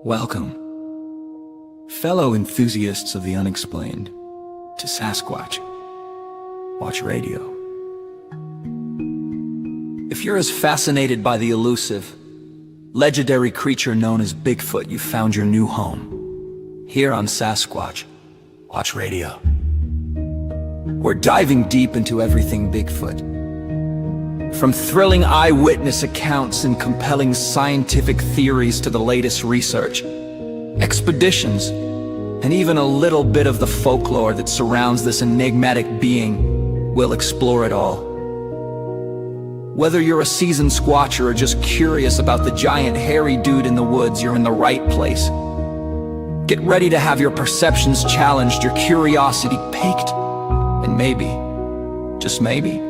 Welcome, fellow enthusiasts of the unexplained, to Sasquatch Watch Radio. If you're as fascinated by the elusive, legendary creature known as Bigfoot, you've found your new home here on Sasquatch Watch Radio. We're diving deep into everything Bigfoot. From thrilling eyewitness accounts and compelling scientific theories to the latest research, expeditions, and even a little bit of the folklore that surrounds this enigmatic being, we'll explore it all. Whether you're a seasoned squatcher or just curious about the giant hairy dude in the woods, you're in the right place. Get ready to have your perceptions challenged, your curiosity piqued, and maybe, just maybe,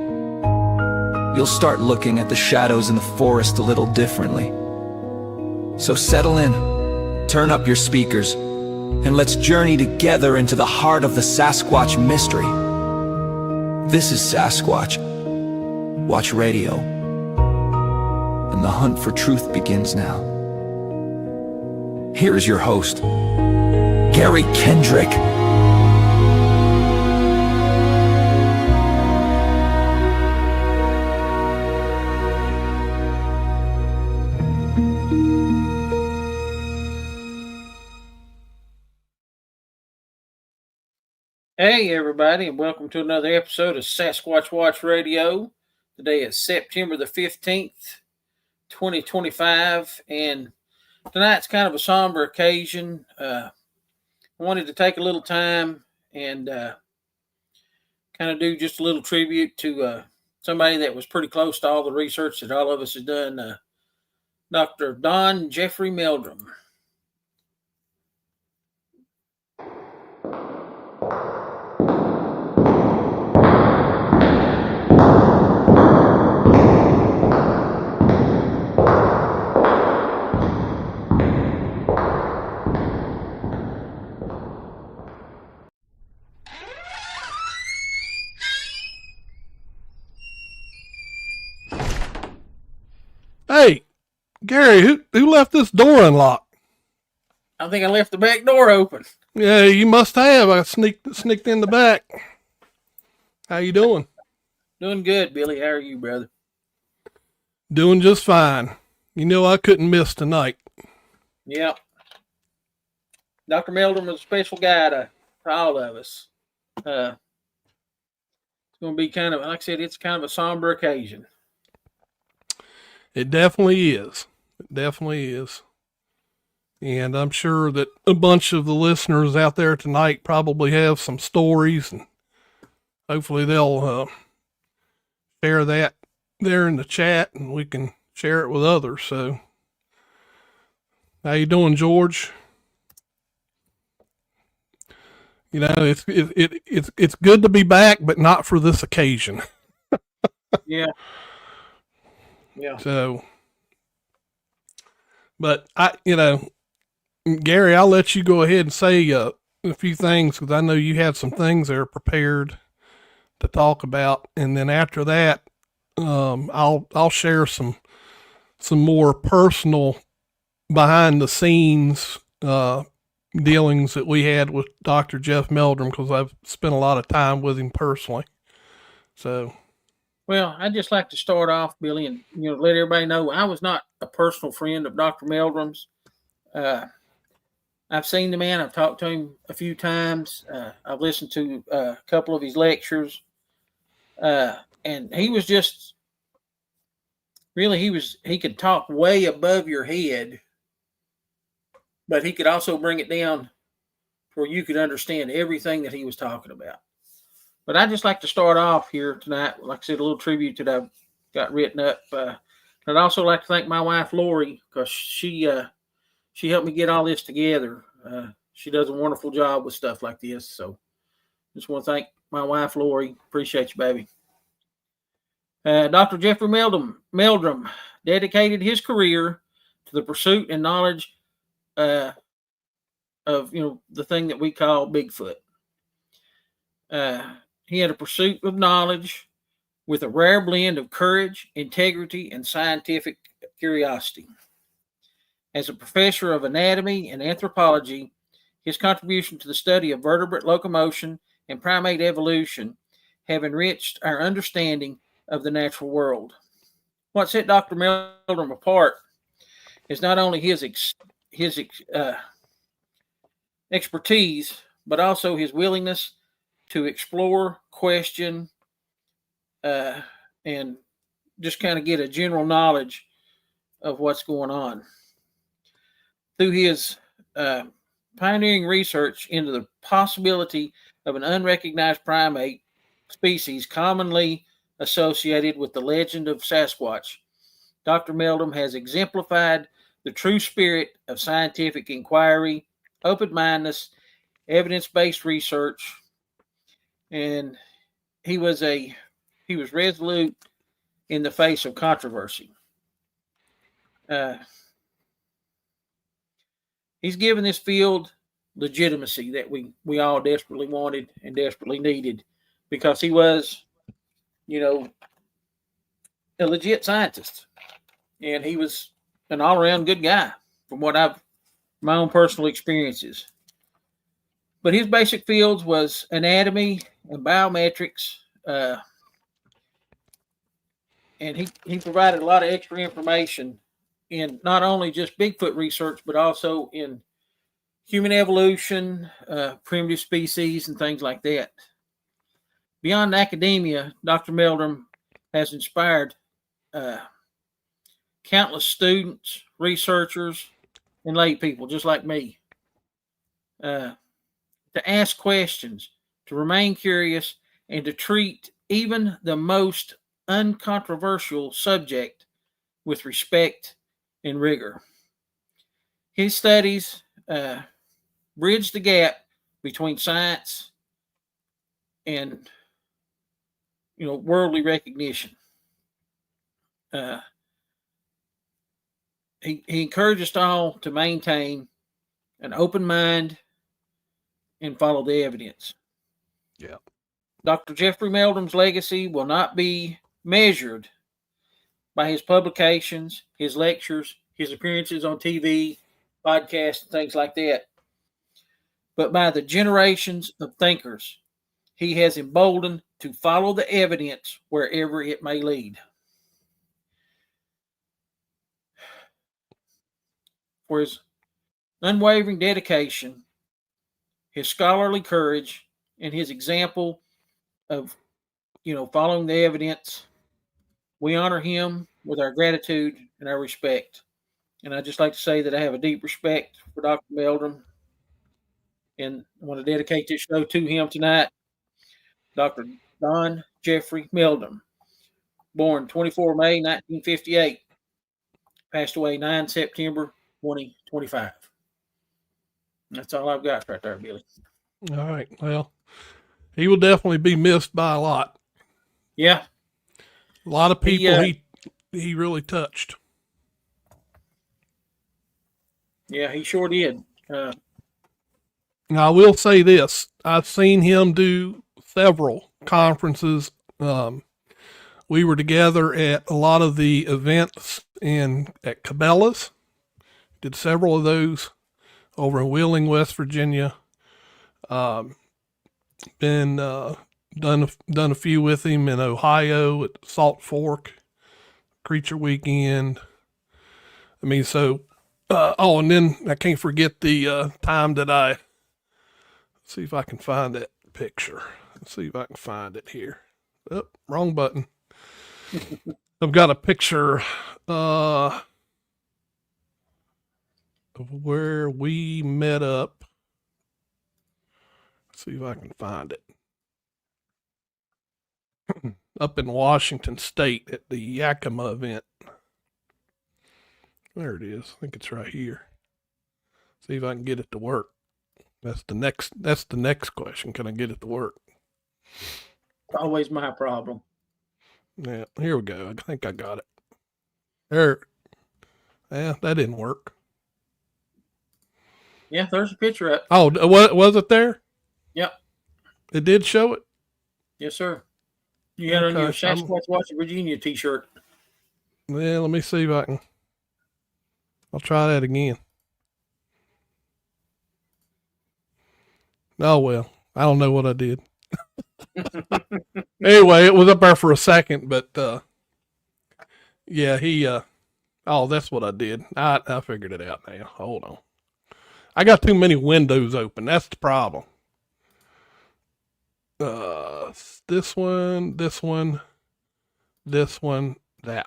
you'll start looking at the shadows in the forest a little differently. So settle in, turn up your speakers, and let's journey together into the heart of the Sasquatch mystery. This is Sasquatch Watch Radio, and the hunt for truth begins now. Here is your host, Gary Kendrick. Hey everybody, and welcome to another episode of Sasquatch Watch Radio. Today is September the 15th, 2025, and tonight's kind of a somber occasion. I wanted to take a little time and kind of do just a little tribute to somebody that was pretty close to all the research that all of us have done, Dr. Don Jeffrey Meldrum. Hey, Gary, who left this door unlocked? I think I left the back door open. Yeah, you must have. I sneaked in the back. How you doing? Doing good, Billy. How are you, brother? Doing just fine. You know I couldn't miss tonight. Yep. Dr. Meldrum is a special guy to all of us. It's going to be kind of, like I said, it's kind of a somber occasion. It definitely is. It definitely is. And I'm sure that a bunch of the listeners out there tonight probably have some stories, and hopefully they'll share that there in the chat and we can share it with others. So, how you doing, George? You know, it's good to be back, but not for this occasion. Yeah. Yeah. So, but Gary, I'll let you go ahead and say a few things, because I know you had some things that are prepared to talk about, and then after that, I'll share some more personal behind the scenes dealings that we had with Dr. Jeff Meldrum, because I've spent a lot of time with him personally. So. Well, I'd just like to start off, Billy, and let everybody know I was not a personal friend of Dr. Meldrum's. I've seen the man. I've talked to him a few times. I've listened to a couple of his lectures, and he was just really he could talk way above your head, but he could also bring it down where you could understand everything that he was talking about. But I'd just like to start off here tonight, like I said, a little tribute that I've got written up. I'd also like to thank my wife, Lori, because she helped me get all this together. She does a wonderful job with stuff like this. So just want to thank my wife, Lori. Appreciate you, baby. Dr. Jeffrey Meldrum dedicated his career to the pursuit and knowledge of, the thing that we call Bigfoot. He had a pursuit of knowledge with a rare blend of courage, integrity, and scientific curiosity. As a professor of anatomy and anthropology, his contribution to the study of vertebrate locomotion and primate evolution have enriched our understanding of the natural world. What set Dr. Meldrum apart is not only his expertise, but also his willingness to explore, question, and just kind of get a general knowledge of what's going on. Through his pioneering research into the possibility of an unrecognized primate species commonly associated with the legend of Sasquatch, Dr. Meldrum has exemplified the true spirit of scientific inquiry, open-mindedness, evidence-based research, and he was resolute in the face of controversy. He's given this field legitimacy that we all desperately wanted and desperately needed, because he was, a legit scientist, and he was an all-around good guy from my own personal experiences. But his basic fields was anatomy and biometrics, and he provided a lot of extra information in not only just Bigfoot research, but also in human evolution, primitive species, and things like that. Beyond academia, Dr. Meldrum has inspired countless students, researchers, and lay people just like me to ask questions, to remain curious, and to treat even the most uncontroversial subject with respect and rigor. His studies bridge the gap between science and worldly recognition. He encouraged us all to maintain an open mind and follow the evidence. Yeah. Dr. Jeffrey Meldrum's legacy will not be measured by his publications, his lectures, his appearances on TV, podcasts, and things like that, but by the generations of thinkers he has emboldened to follow the evidence wherever it may lead. For his unwavering dedication, his scholarly courage, and his example of, following the evidence, we honor him with our gratitude and our respect. And I'd just like to say that I have a deep respect for Dr. Meldrum, and I want to dedicate this show to him tonight. Dr. Don Jeffrey Meldrum, born 24 May 1958, passed away 9 September 2025. That's all I've got right there, Billy. All right. Well, he will definitely be missed by a lot. Yeah. A lot of people he really touched. Yeah, he sure did. Now, I will say this. I've seen him do several conferences. We were together at a lot of the events at Cabela's. Did several of those over in Wheeling, West Virginia. Been done a few with him in Ohio at Salt Fork, Creature Weekend. I mean, so and then I can't forget the time that let's see if I can find that picture. Let's see if I can find it here. Oh, wrong button. I've got a picture of where we met up. Let's see if I can find it. Up in Washington State at the Yakima event. There it is. I think it's right here. See if I can get it to work. That's the next question. Can I get it to work? Always my problem. Yeah, here we go. I think I got it. There. Yeah, that didn't work. Yeah, there's a picture up. Oh, was it there? Yep. It did show it? Yes, sir. You had on your Sasquatch Watch Virginia t-shirt. Yeah, let me see if I can. I'll try that again. Oh, well, I don't know what I did. Anyway, it was up there for a second, but, yeah, oh, that's what I did. I figured it out now. Hold on. I got too many windows open. That's the problem. This one, that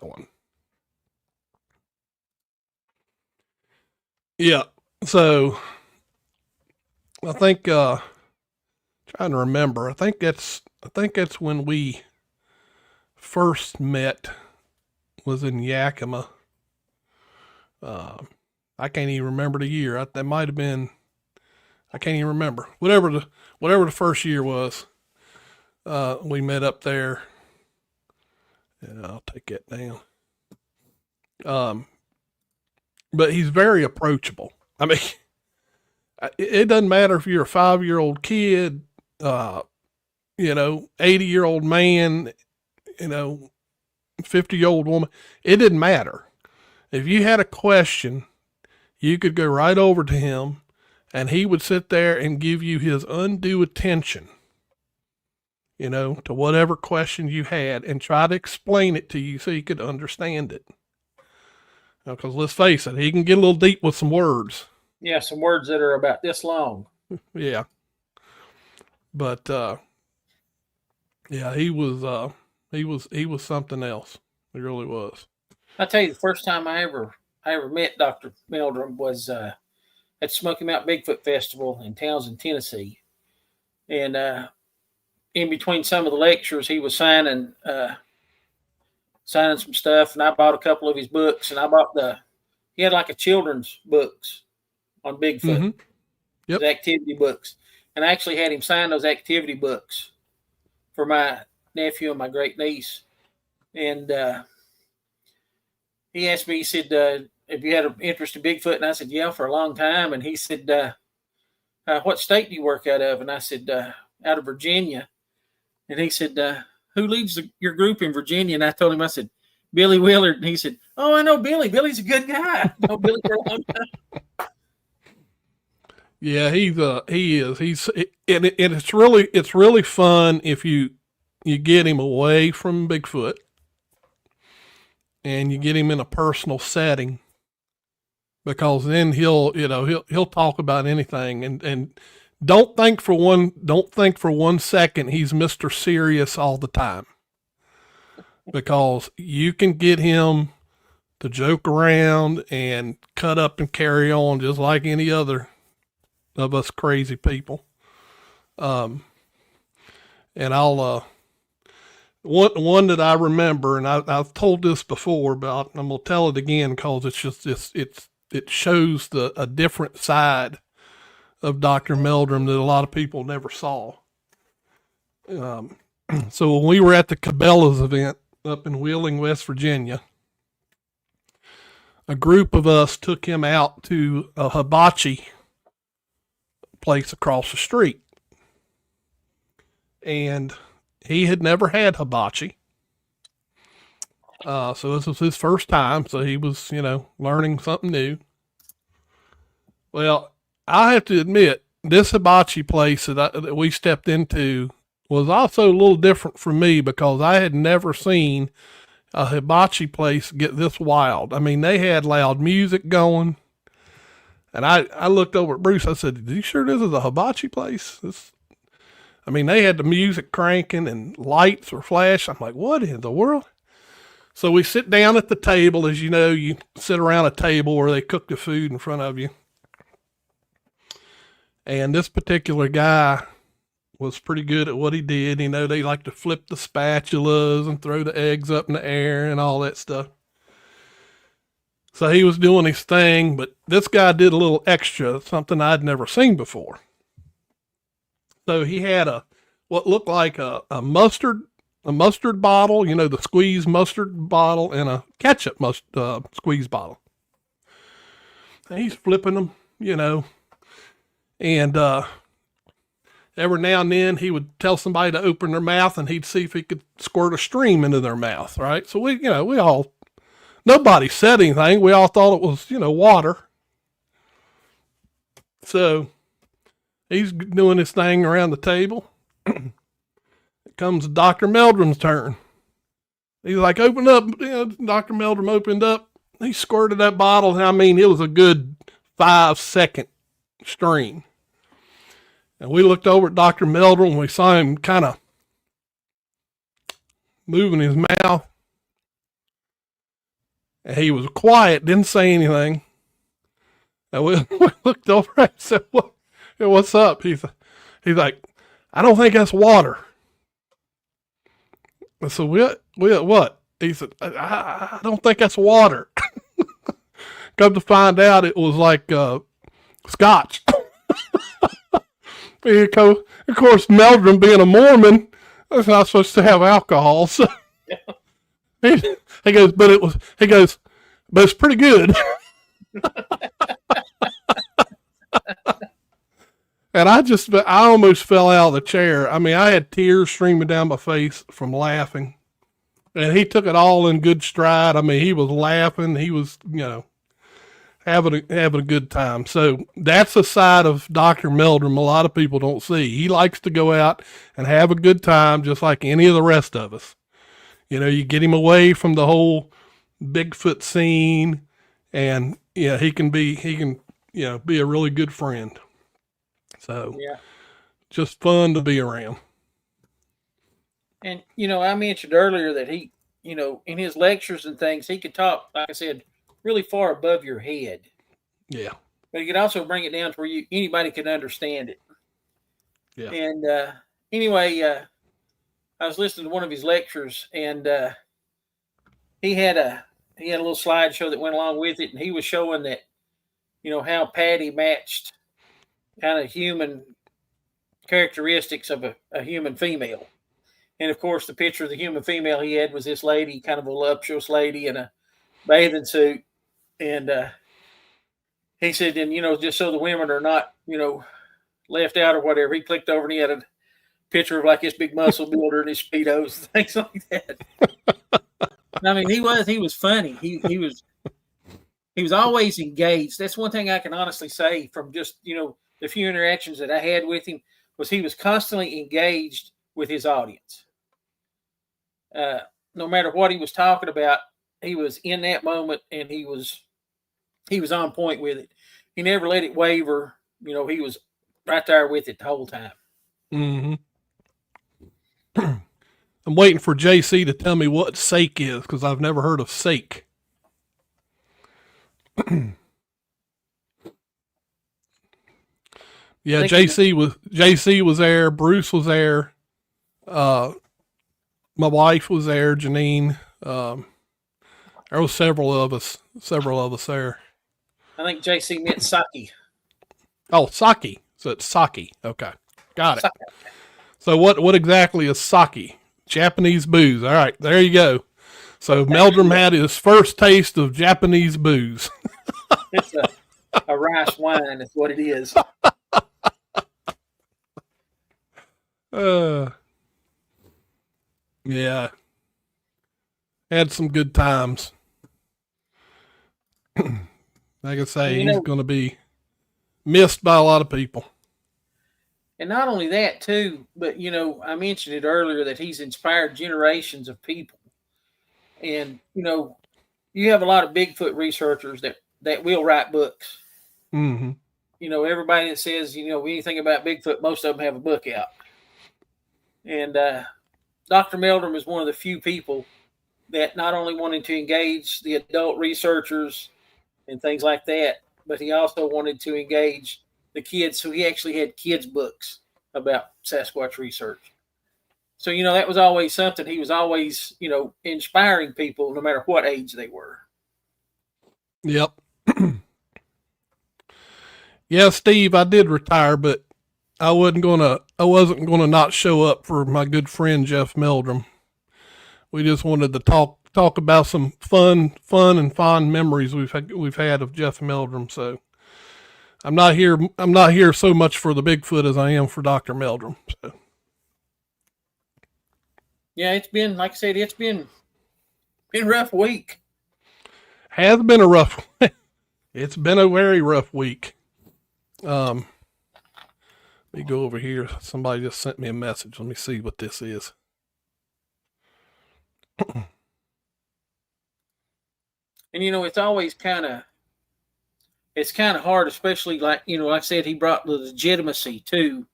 one. Yeah. So I think, trying to remember, I think that's when we first met, was in Yakima. I can't even remember the year. That might have been, I can't even remember. Whatever the first year was, we met up there. And I'll take that down. But he's very approachable. I mean, it doesn't matter if you're a 5-year-old kid, 80-year-old man, 50-year-old woman. It didn't matter. If you had a question, you could go right over to him and he would sit there and give you his undue attention, to whatever question you had and try to explain it to you so you could understand it. Because let's face it, he can get a little deep with some words. Yeah, some words that are about this long. Yeah. But, yeah, he was something else. He really was. I'll tell you, the first time I ever met Dr. Meldrum was at Smoky Mountain Bigfoot Festival in Townsend, Tennessee. And in between some of the lectures, he was signing some stuff, and I bought a couple of his books, and he had like a children's books on Bigfoot, mm-hmm. Yep. His activity books. And I actually had him sign those activity books for my nephew and my great niece. And he asked me, he said, if you had an interest in Bigfoot, and I said, yeah, for a long time. And he said, what state do you work out of? And I said, out of Virginia. And he said, who leads your group in Virginia? And I told him, I said, Billy Willard. And he said, oh, I know Billy. Billy's a good guy. I know Billy for a long time. Yeah, he is. And it's really fun if you get him away from Bigfoot and you get him in a personal setting, because then he'll talk about anything, and don't think for one second he's Mr. Serious all the time, because you can get him to joke around and cut up and carry on just like any other of us crazy people. And I'll, one that I remember, and I've told this before, but I'm going to tell it again, because it shows a different side of Dr. Meldrum that a lot of people never saw. So when we were at the Cabela's event up in Wheeling, West Virginia, a group of us took him out to a hibachi place across the street. And he had never had hibachi. So this was his first time. So he was, learning something new. Well, I have to admit, this hibachi place that we stepped into was also a little different for me, because I had never seen a hibachi place get this wild. I mean, they had loud music going. And I looked over at Bruce. I said, "Are you sure this is a hibachi place?" They had the music cranking and lights were flashing. I'm like, what in the world? So we sit down at the table. As you know, you sit around a table where they cook the food in front of you. And this particular guy was pretty good at what he did. They like to flip the spatulas and throw the eggs up in the air and all that stuff. So he was doing his thing, but this guy did a little extra, something I'd never seen before. So he had what looked like a mustard bottle, the squeeze mustard bottle, and a ketchup squeeze bottle. And he's flipping them, and every now and then he would tell somebody to open their mouth, and he'd see if he could squirt a stream into their mouth, right? So we all nobody said anything. We all thought it was, water. So he's doing his thing around the table. It comes Dr. Meldrum's turn. He's like, open up. Dr. Meldrum opened up. He squirted that bottle. And I mean, it was a good 5-second stream. And we looked over at Dr. Meldrum and we saw him kind of moving his mouth. And he was quiet, didn't say anything. And we looked over and said, what's up? He's like, I don't think that's water. I said, what? He said, I don't think that's water. Come to find out, it was like scotch. Of course, Meldrum being a Mormon, that's not supposed to have alcohol. So he goes, but it's pretty good. And I almost fell out of the chair. I mean, I had tears streaming down my face from laughing. And he took it all in good stride. I mean, he was laughing. He was, having a good time. So that's a side of Dr. Meldrum a lot of people don't see. He likes to go out and have a good time just like any of the rest of us. You get him away from the whole Bigfoot scene, and he can be a really good friend. So Yeah. Just fun to be around. And, I mentioned earlier that he, in his lectures and things, he could talk, like I said, really far above your head. Yeah. But he could also bring it down to where anybody could understand it. Yeah. And anyway, I was listening to one of his lectures, and he had a little slideshow that went along with it, and he was showing that, how Patty matched kind of human characteristics of a human female. And of course, the picture of the human female he had was this lady, kind of a voluptuous lady in a bathing suit. And he said, and, just so the women are not, left out or whatever, he clicked over and he had a picture of like this big muscle builder in his Speedos, things like that. I mean, he was funny. He was always engaged. That's one thing I can honestly say from just, the few interactions that I had with him, was he was constantly engaged with his audience. No matter what he was talking about, he was in that moment, and he was on point with it. He never let it waver. He was right there with it the whole time. Mm-hmm. I'm waiting for JC to tell me what sake is, because I've never heard of sake. Yeah, JC was there. Bruce was there. My wife was there. Janine. There was several of us there. I think JC meant sake. Oh, sake. So it's sake. Okay, got it. So what exactly is sake? Japanese booze. All right, there you go. So Meldrum had his first taste of Japanese booze. It's a rice wine. That's what it is. Yeah. Had some good times. Like I say, he's going to be missed by a lot of people. And not only that, too, but, I mentioned it earlier that he's inspired generations of people. And, you have a lot of Bigfoot researchers that will write books. Mm-hmm. Everybody that says, anything about Bigfoot, most of them have a book out. And Dr. Meldrum is one of the few people that not only wanted to engage the adult researchers and things like that, but he also wanted to engage the kids. So he actually had kids' books about Sasquatch research. So, that was always something. He was always, inspiring people no matter what age they were. Yep. Yeah, Steve, I did retire, but I wasn't gonna not show up for my good friend Jeff Meldrum. We just wanted to talk about some fun and fond memories we've had of Jeff Meldrum. So I'm not here so much for the Bigfoot as I am for Dr. Meldrum. So yeah, it's been, like I said, it's been a rough week. Has been a rough. It's been a very rough week. Let me go over here. Somebody just sent me a message. Let me see what this is. And it's always it's kind of hard, especially like I said, he brought the legitimacy to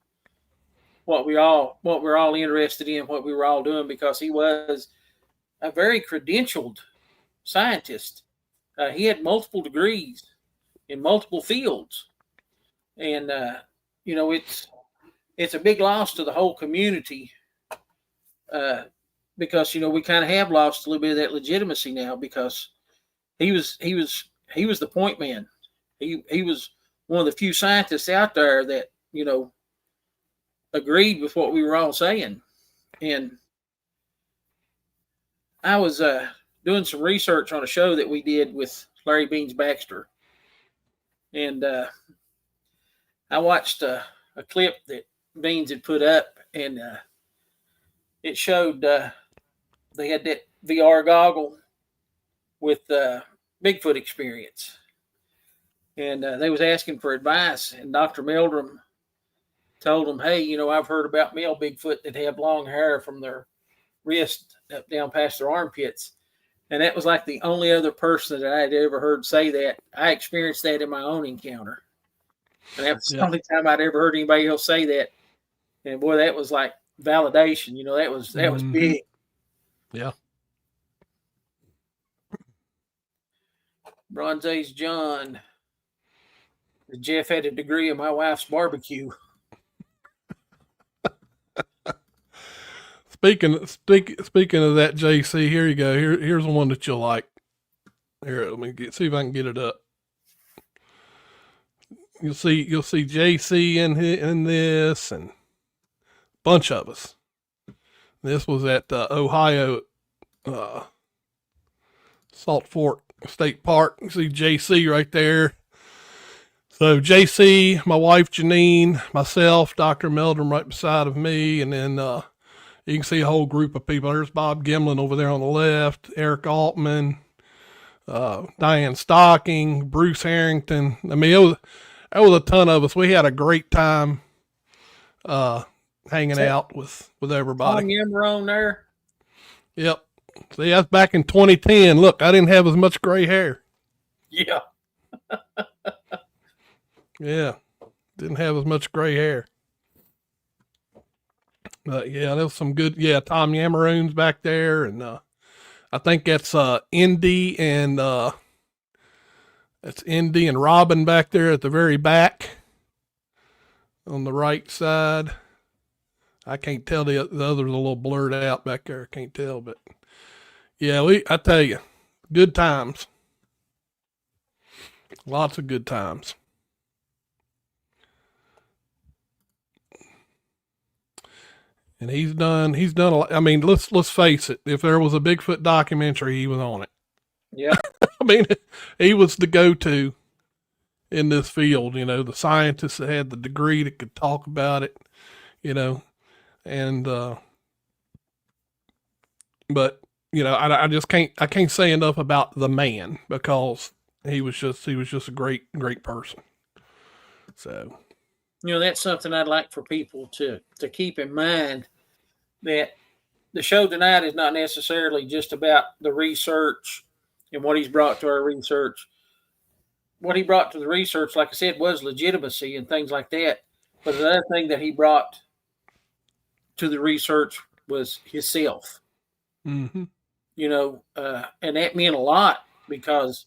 what we're all interested in, what we were all doing, because he was a very credentialed scientist. He had multiple degrees in multiple fields, and it's a big loss to the whole community, because we kind of have lost a little bit of that legitimacy now, because he was the point man. He was one of the few scientists out there that agreed with what we were all saying. And I was doing some research on a show that we did with Larry Beans Baxter, and I watched a clip that Beans had put up, and it showed they had that VR goggle with Bigfoot experience, and they was asking for advice, and Dr. Meldrum told them, hey, I've heard about male Bigfoot that have long hair from their wrist up down past their armpits. And that was like the only other person that I had ever heard say that. I experienced that in my own encounter. And that was the only time I'd ever heard anybody else say that. And boy, that was like validation. That was big. Yeah. Bronze's John. Jeff had a degree in my wife's barbecue. Speaking of that, JC, here you go. Here's the one that you'll like. Here, let me see if I can get it up. You'll see JC in this, and a bunch of us. This was at Ohio Salt Fork State Park. You see JC right there. So JC, my wife Janine, myself, Dr. Meldrum right beside of me, and then you can see a whole group of people. There's Bob Gimlin over there on the left, Eric Altman, Diane Stocking, Bruce Harrington. I mean, it was a ton of us. We had a great time hanging out with everybody. Tom Yammer on there. Yep. See, that's back in 2010. Look, I didn't have as much gray hair. Yeah. Yeah. Didn't have as much gray hair. But yeah, there was some good, Tom Yamaroon's back there. And I think that's Indy and Robin back there at the very back on the right side. I can't tell, the others a little blurred out back there. I can't tell, but yeah, I tell you, good times. Lots of good times. And he's done a lot. I mean, let's face it. If there was a Bigfoot documentary, he was on it. Yeah. I mean, he was the go-to in this field, the scientist that had the degree that could talk about it, and, but, I just can't say enough about the man, because he was just a great, great person. So, that's something I'd like for people to keep in mind, that the show tonight is not necessarily just about the research and what he's brought to our research. What he brought to the research, like I said, was legitimacy and things like that. But another thing that he brought to the research was himself. Mm-hmm. And that meant a lot, because,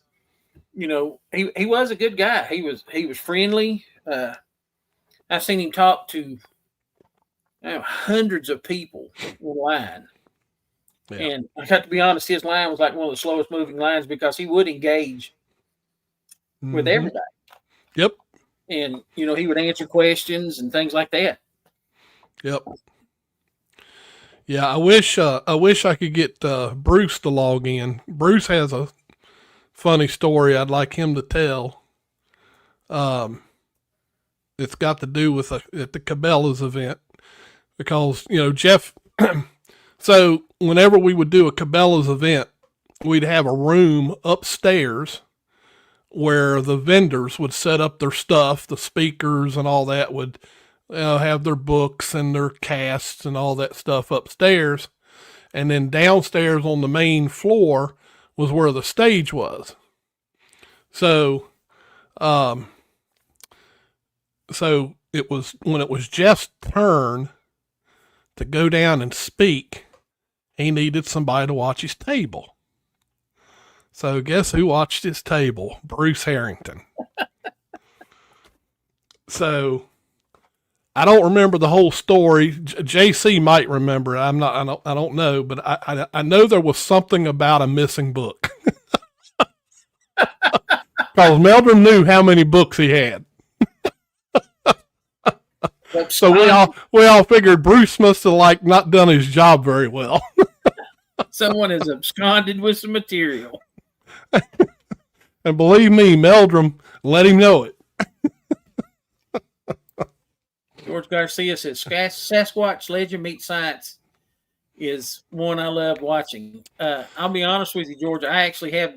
he was a good guy. He was friendly. I've seen him talk to hundreds of people in line. Yeah. And I got to be honest, his line was like one of the slowest moving lines, because he would engage with everybody. Yep. And, he would answer questions and things like that. Yep. Yeah, I wish I could get Bruce to log in. Bruce has a funny story I'd like him to tell. It's got to do with at the Cabela's event, because Jeff. So whenever we would do a Cabela's event, we'd have a room upstairs where the vendors would set up their stuff, the speakers and all that would have their books and their casts and all that stuff upstairs. And then downstairs on the main floor was where the stage was. So, so it was when it was Jeff's turn to go down and speak, he needed somebody to watch his table. So guess who watched his table? Bruce Harrington. So I don't remember the whole story. JC might remember. I don't know, but I know there was something about a missing book. Because Meldrum knew how many books he had. So we all figured Bruce must have not done his job very well. Someone has absconded with some material. And believe me, Meldrum let him know it. George Garcia says Sasquatch Legend Meets Science is one I love watching. I'll be honest with you, George. I actually have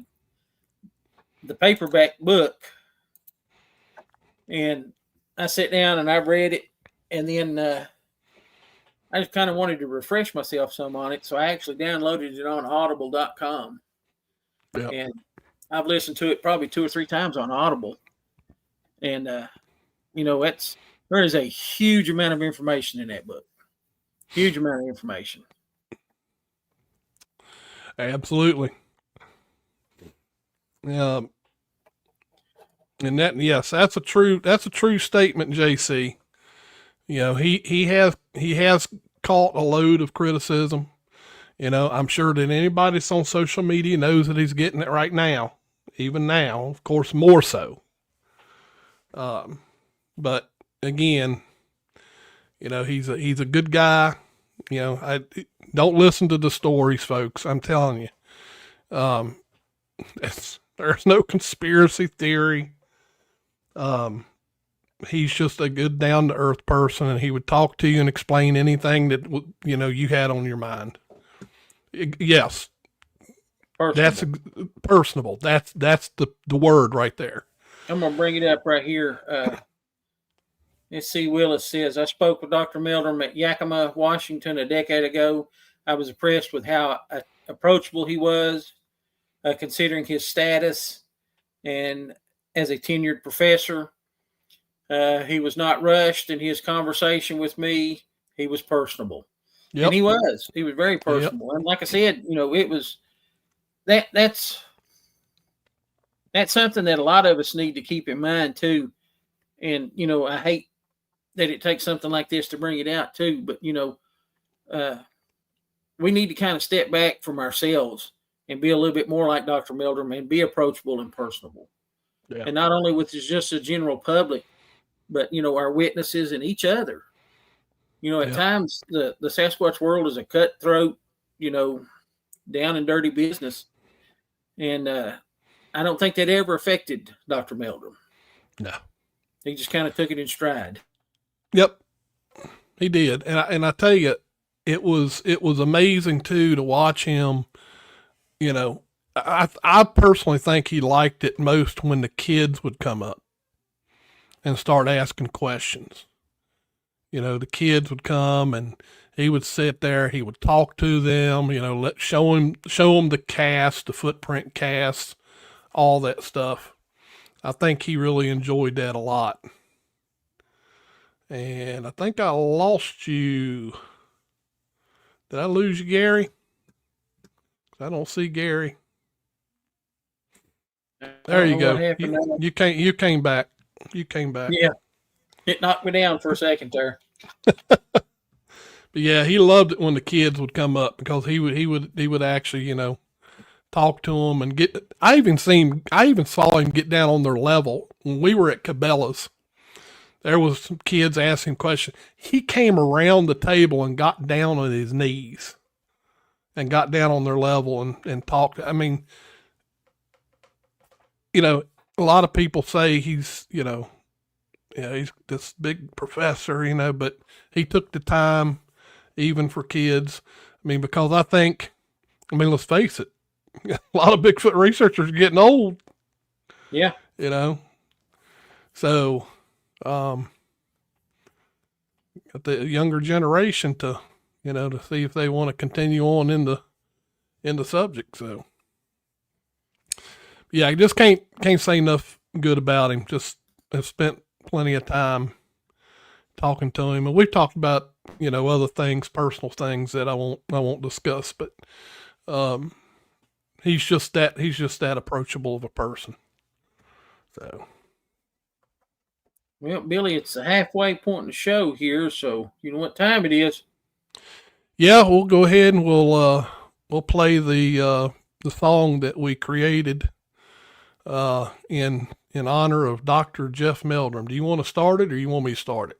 the paperback book, and I sat down and I read it, and then I just kind of wanted to refresh myself some on it, so I actually downloaded it on audible.com. Yep. And I've listened to it probably 2 or 3 times on Audible. And, there is a huge amount of information in that book. Huge amount of information. Absolutely. And yes, that's a true statement, JC. He has caught a load of criticism. I'm sure that anybody that's on social media knows that he's getting it right now, even now, of course, more so. But again, he's a good guy. I don't listen to the stories, folks. I'm telling you, there's no conspiracy theory. He's just a good down to earth person, and he would talk to you and explain anything that, you had on your mind. Yes. Personable. That's personable. That's the word right there. I'm going to bring it up right here. S.C. Willis says, I spoke with Dr. Meldrum at Yakima, Washington a decade ago. I was impressed with how approachable he was, considering his status and as a tenured professor. He was not rushed in his conversation with me. He was personable. Yep. And he was very personable. Yep. And like I said, it was that's something that a lot of us need to keep in mind too. And, I hate that it takes something like this to bring it out too, but we need to kind of step back from ourselves and be a little bit more like Dr. Meldrum and be approachable and personable. Yeah. And not only with just the general public, but, our witnesses and each other. At times the Sasquatch world is a cutthroat, down and dirty business. And I don't think that ever affected Dr. Meldrum. No. He just kind of took it in stride. Yep, he did. And I tell you, it was amazing too to watch him. I personally think he liked it most when the kids would come up and start asking questions. The kids would come and he would sit there, he would talk to them, show them the cast, the footprint casts, all that stuff. I think he really enjoyed that a lot. And I think I lost you. Did I lose you, Gary? I don't see Gary. There you go. You came back. You came back. Yeah. It knocked me down for a second there. But yeah, he loved it when the kids would come up because he would actually, talk to them and I even saw him get down on their level when we were at Cabela's. There was some kids asking questions. He came around the table and got down on his knees and got down on their level and talked. I mean, a lot of people say he's, he's this big professor, but he took the time even for kids. I mean, because let's face it, a lot of Bigfoot researchers are getting old. Yeah. So, got the younger generation to see if they want to continue on in the subject. So, yeah, I just can't say enough good about him. Just have spent plenty of time talking to him, and we've talked about other things, personal things that I won't discuss, but he's just that approachable of a person. So, well, Billy, it's the halfway point in the show here, so you know what time it is. Yeah, we'll go ahead and we'll play the song that we created in honor of Dr. Jeff Meldrum. Do you want to start it, or you want me to start it?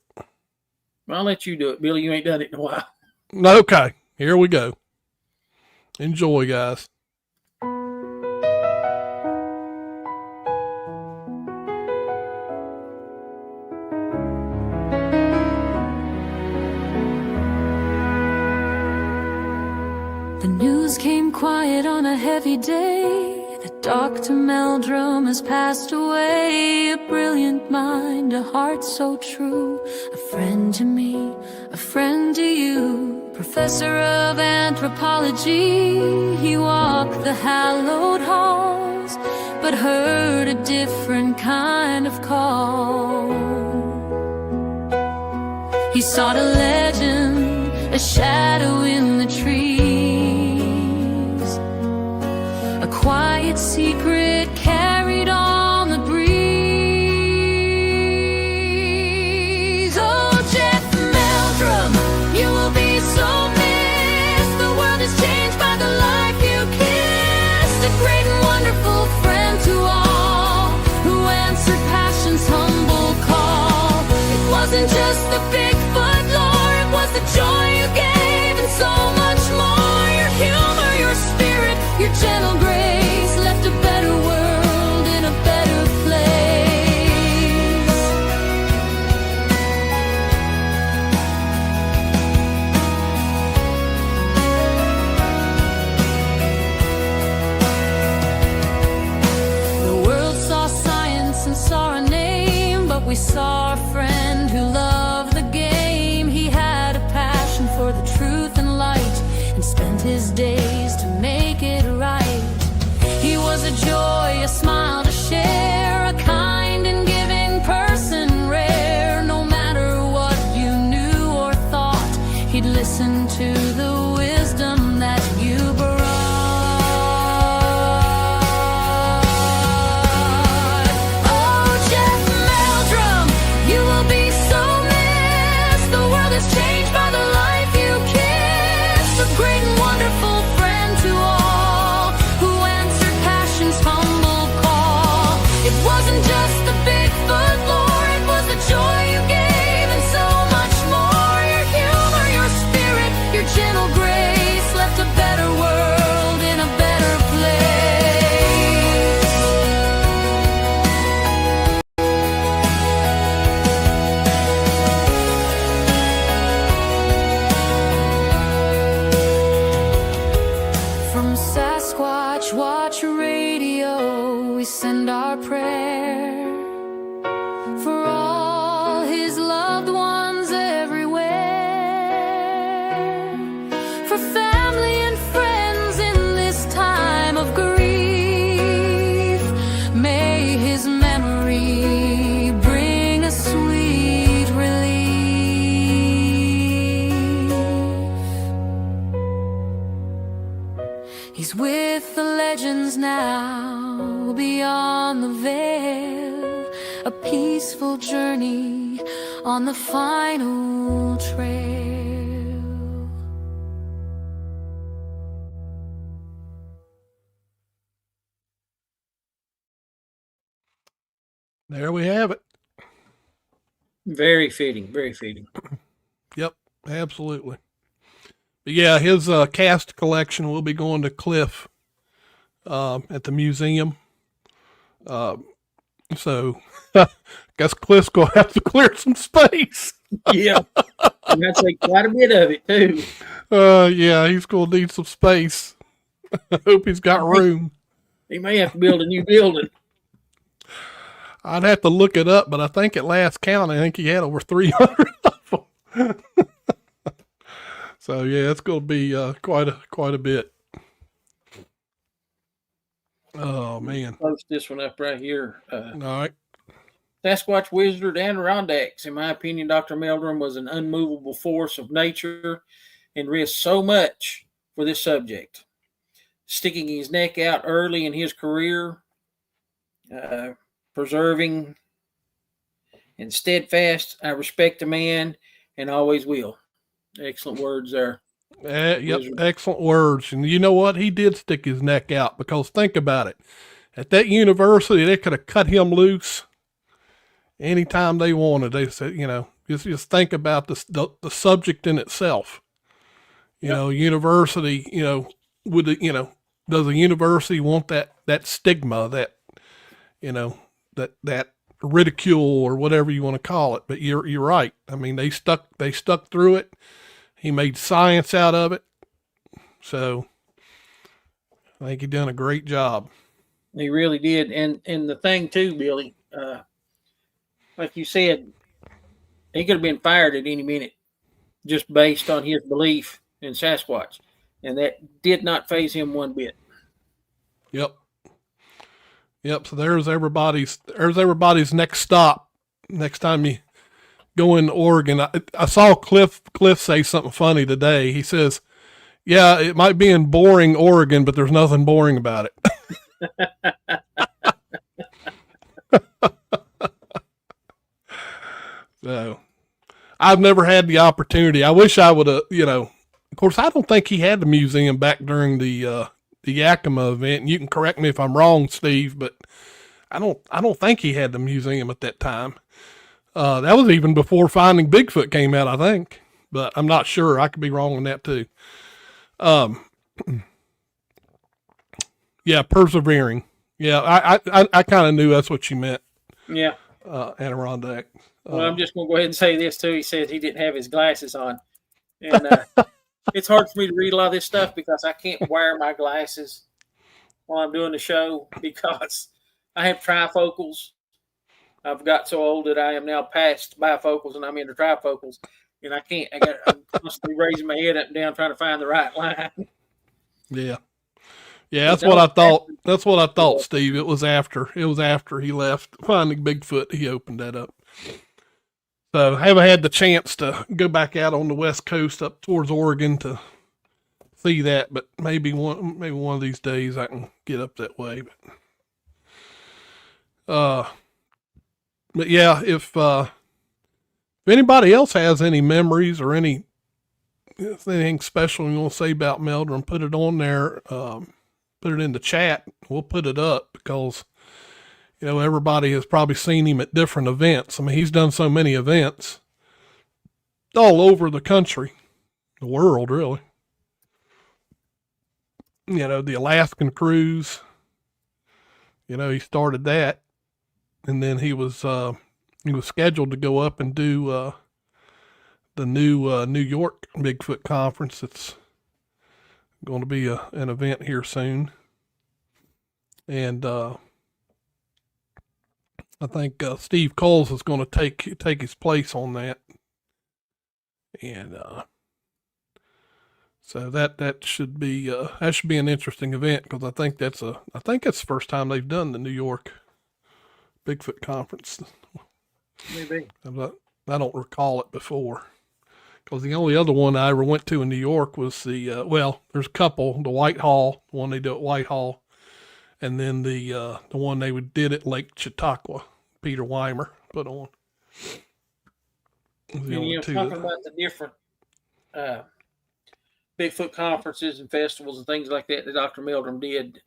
I'll let you do it, Billy. You ain't done it in a while. Okay, here we go. Enjoy, guys. The news came quiet on a heavy day that Dr. Meldrum has passed away. A brilliant mind, a heart so true, a friend to me, a friend to you. Professor of anthropology, he walked the hallowed halls, but heard a different kind of call. He sought a legend, a shadow in the trees, a quiet secret carried on the breeze. Oh, Jeff Meldrum, you will be so missed. The world is changed by the life you kissed. A great and wonderful friend to all, who answered passion's humble call. It wasn't just the Bigfoot lore, it was the joy you gave and so much more. Your humor, your spirit, your gentle grace left a better world in a better place. The world saw science and saw a name, but we saw a friend who loved the game. He had a passion for the truth and light, and spent his days to make it right. He was a joy, a smile to share, a kind and giving person rare. No matter what you knew or thought, he'd listen to the wisdom that you brought. Oh, Jeff Meldrum, you will be so missed. The world is changed by the life you kissed. A great and wonderful friend to all, who answered passion's humble call. It wasn't just the Bigfoot lore, it was the joy you gave and so much more. Your humor, your spirit, your gentle grace left a better world in a better place. From Sasquatch Watch Radio, we send our prayer for all his loved ones everywhere, for family and friends in this time of grief. May his memory bring a sweet relief. He's with the legends now, beyond the veil, a peaceful journey on the final trail. There we have it. Very fitting, very fitting. Yep, absolutely. But yeah, his cast collection will be going to Cliff at the museum. So guess Cliff's going to have to clear some space. Yeah. And I'd say quite a bit of it, too. Yeah, he's going to need some space. I hope he's got room. He may have to build a new building. I'd have to look it up, but I think at last count, I think he had over 300 of them. So yeah, it's going to be quite a bit. Oh man! Post this one up right here. All right. Sasquatch Wizard Adirondacks. In my opinion, Dr. Meldrum was an unmovable force of nature and risked so much for this subject, sticking his neck out early in his career, preserving and steadfast. I respect the man and always will. Excellent words there. Yep, excellent words. And you know what? He did stick his neck out, because think about it. At that university, they could have cut him loose anytime they wanted. They said, just think about the subject in itself. You know, university, does a university want that stigma, that ridicule or whatever you want to call it? But you're right. I mean, they stuck through it. He made science out of it. So I think he done a great job. He really did. And the thing too, Billy, like you said, he could have been fired at any minute just based on his belief in Sasquatch. And that did not faze him one bit. Yep. So there's everybody's next stop. Next time you go into Oregon. I saw Cliff say something funny today. He says, yeah, it might be in boring Oregon, but there's nothing boring about it. So I've never had the opportunity. I wish I would have, of course, I don't think he had the museum back during the Yakima event. And you can correct me if I'm wrong, Steve, but I don't think he had the museum at that time. That was even before Finding Bigfoot came out, I think, but I'm not sure. I could be wrong on that too. Yeah, persevering. Yeah, I kind of knew that's what you meant. Yeah. Adirondack. Well, I'm just going to go ahead and say this too. He said he didn't have his glasses on. And it's hard for me to read a lot of this stuff because I can't wear my glasses while I'm doing the show because I have trifocals. I've got so old that I am now past bifocals and I'm into trifocals. And I'm constantly raising my head up and down trying to find the right line. Yeah. Yeah, that's what I thought. That's what I thought, Steve. It was after he left Finding Bigfoot, he opened that up. So I haven't had the chance to go back out on the West Coast up towards Oregon to see that, but maybe one of these days I can get up that way. But yeah, if anybody else has any memories or anything special you want to say about Meldrum, put it on there. Put it in the chat. We'll put it up because, everybody has probably seen him at different events. I mean, he's done so many events all over the country, the world, really. The Alaskan cruise, he started that. And then he was scheduled to go up and do the new New York Bigfoot conference. It's going to be an event here soon. And I think Steve Coles is going to take his place on that. And so that should be an interesting event because I think that's the first time they've done the New York Bigfoot conference. Maybe. I don't recall it before. Because the only other one I ever went to in New York was there's a couple, the Whitehall, the one they do at Whitehall, and then the one they did at Lake Chautauqua, Peter Weimer put on. Talking about the different Bigfoot conferences and festivals and things like that Dr. Meldrum did,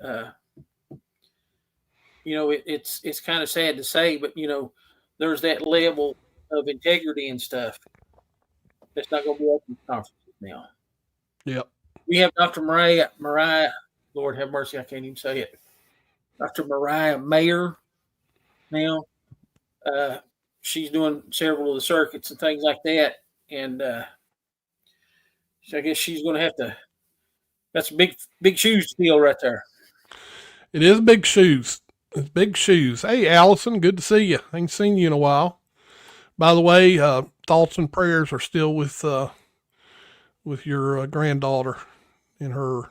it's kind of sad to say, but, there's that level of integrity and stuff. That's not going to be open to conferences now. Yep. We have Dr. Mariah, Lord have mercy, I can't even say it. Dr. Mariah Mayer now. She's doing several of the circuits and things like that. And so I guess she's going to have to That's big shoes to fill right there. It is big shoes. It's big shoes. Hey, Allison, good to see you. I ain't seen you in a while. By the way, thoughts and prayers are still with your granddaughter and her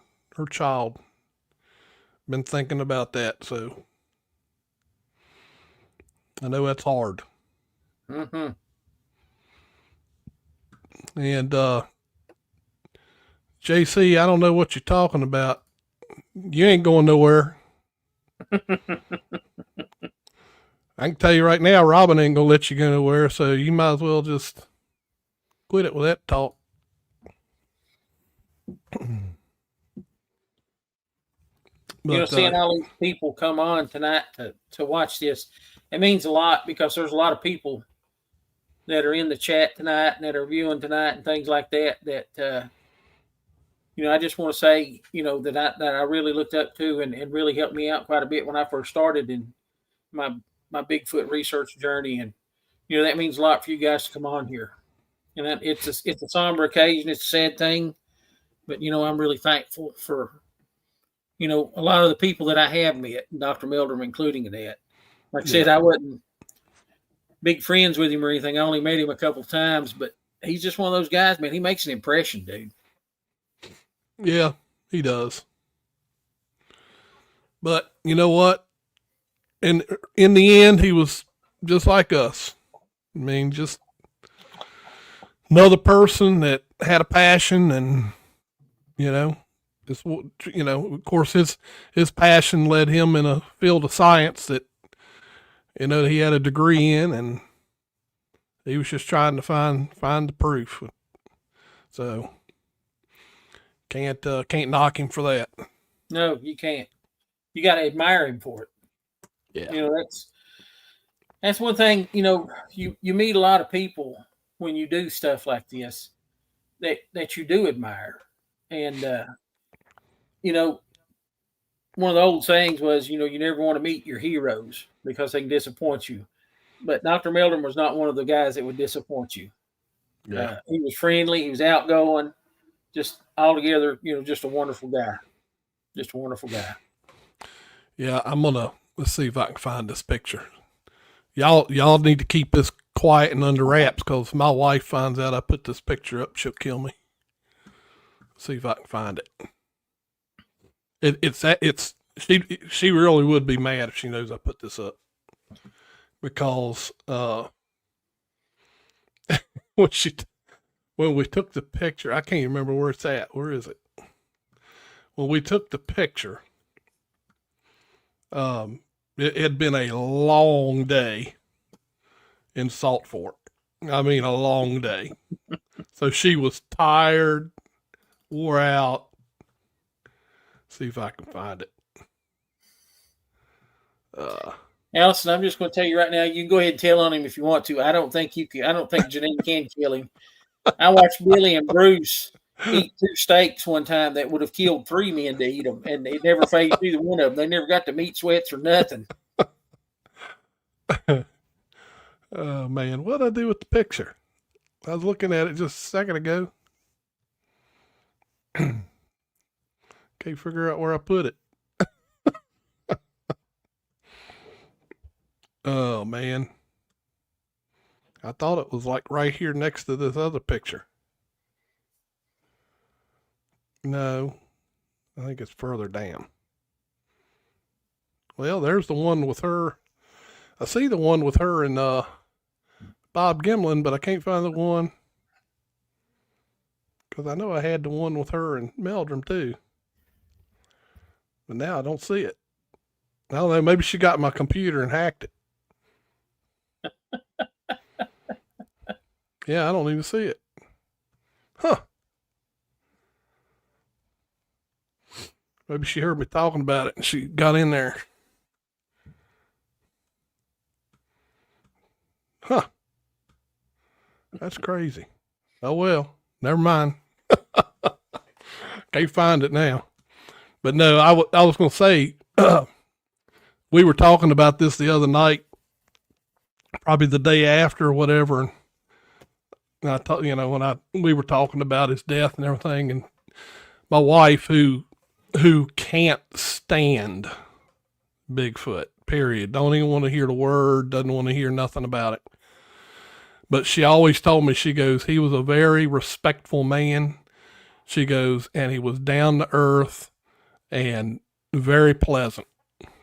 child. Been thinking about that, so I know that's hard. Mm-hmm. And JC, I don't know what you're talking about. You ain't going nowhere. I can tell you right now, Robin ain't gonna let you go nowhere, so you might as well just quit it with that talk. But, Seeing all these people come on tonight to watch this, it means a lot because there's a lot of people that are in the chat tonight and that are viewing tonight and things like that. I just want to say, that I really looked up to and really helped me out quite a bit when I first started in my Bigfoot research journey. And, that means a lot for you guys to come on here. And it's a somber occasion. It's a sad thing. But, I'm really thankful for, a lot of the people that I have met, Dr. Meldrum including that. Like I said, I wasn't big friends with him or anything. I only met him a couple of times, but he's just one of those guys, man. He makes an impression, dude. Yeah, he does. But you know what? In the end, he was just like us. I mean, just another person that had a passion and, of course his passion led him in a field of science that, he had a degree in, and he was just trying to find the proof. So can't knock him for that. No, you can't. You got to admire him for it. Yeah. That's one thing, you meet a lot of people when you do stuff like this that you do admire. And, one of the old sayings was, you never want to meet your heroes because they can disappoint you. But Dr. Meldrum was not one of the guys that would disappoint you. Yeah. He was friendly. He was outgoing. Just altogether, just a wonderful guy. Just a wonderful guy. Yeah, let's see if I can find this picture. Y'all need to keep this quiet and under wraps, because if my wife finds out I put this picture up, she'll kill me. See if I can find it. She really would be mad if she knows I put this up, because when we took the picture, I can't remember where it's at. Where is it? When we took the picture, it had been a long day in Salt Fork. I mean, a long day. So she was tired, wore out. See if I can find it. Allison, I'm just going to tell you right now, you can go ahead and tell on him if you want to. I don't think Janine can kill him. I watched Billy and Bruce eat 2 steaks one time that would have killed 3 men to eat them, and they never phased either one of them. They never got the meat sweats or nothing. Oh, man. What did I do with the picture? I was looking at it just a second ago. Can't figure out where I put it. Oh, man. I thought it was like right here next to this other picture. No, I think it's further down. Well, there's the one with her. I see the one with her and Bob Gimlin, but I can't find the one, because I know I had the one with her and Meldrum too. But now I don't see it. I don't know, maybe she got my computer and hacked it. Yeah, I don't even see it. Huh. Maybe she heard me talking about it and she got in there. Huh. That's crazy. Oh, well, never mind. Can't find it now. But no, I was going to say, we were talking about this the other night, probably the day after or whatever. And I thought, when we were talking about his death and everything, and my wife who can't stand Bigfoot, period. Don't even want to hear the word, doesn't want to hear nothing about it. But she always told me, she goes, he was a very respectful man. She goes, and he was down to earth and very pleasant.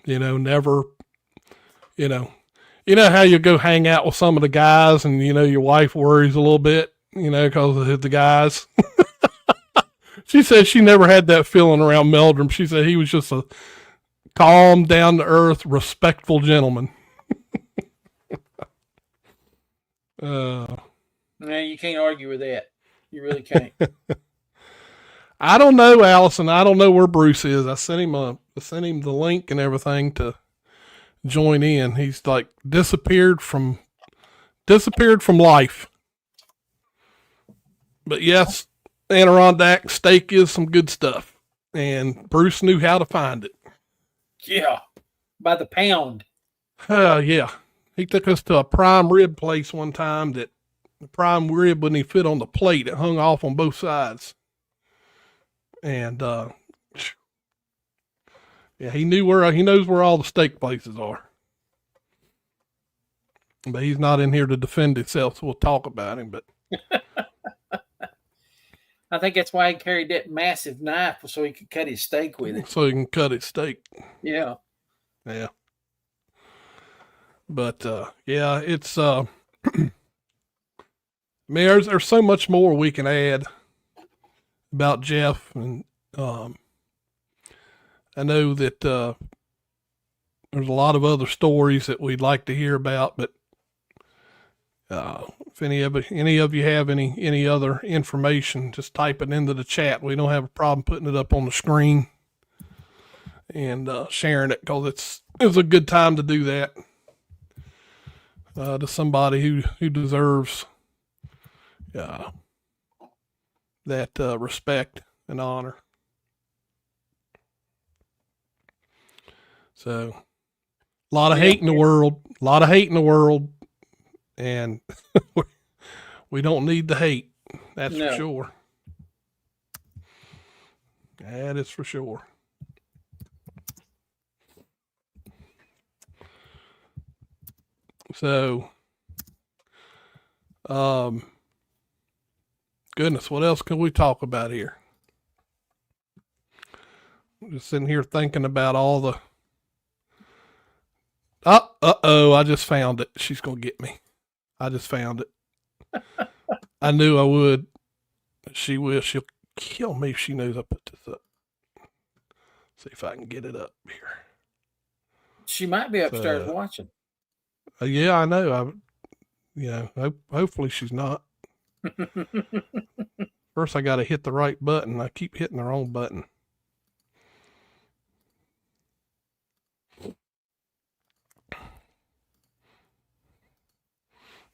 Never, how you go hang out with some of the guys and, your wife worries a little bit, because of the guys. She said she never had that feeling around Meldrum. She said he was just a calm, down to earth, respectful gentleman. No, you can't argue with that. You really can't. I don't know, Allison. I don't know where Bruce is. I sent him the link and everything to join in. He's like disappeared from life. But yes, Adirondack steak is some good stuff, and Bruce knew how to find it. Yeah, by the pound. Yeah. He took us to a prime rib place one time that the prime rib wouldn't even fit on the plate. It hung off on both sides. And, yeah, he knows where all the steak places are. But he's not in here to defend himself, so we'll talk about him, but. I think that's why he carried that massive knife, so he could cut his steak with it. So he can cut his steak. Yeah. Yeah. But, yeah, it's, I mean, there's so much more we can add about Jeff. And, I know that, there's a lot of other stories that we'd like to hear about, but, if any of you have any other information, just type it into the chat. We don't have a problem putting it up on the screen and, sharing it, because it's a good time to do that. To somebody who deserves that respect and honor. So, a lot of hate in the world. And we don't need the hate. That's for sure. That is for sure. So, goodness, what else can we talk about here? I'm just sitting here thinking about all the, I just found it. She's going to get me. I just found it. I knew I would. She will. She'll kill me if she knows I put this up. See if I can get it up here. She might be upstairs watching. Yeah, I know. Hopefully she's not. First, I got to hit the right button. I keep hitting the wrong button.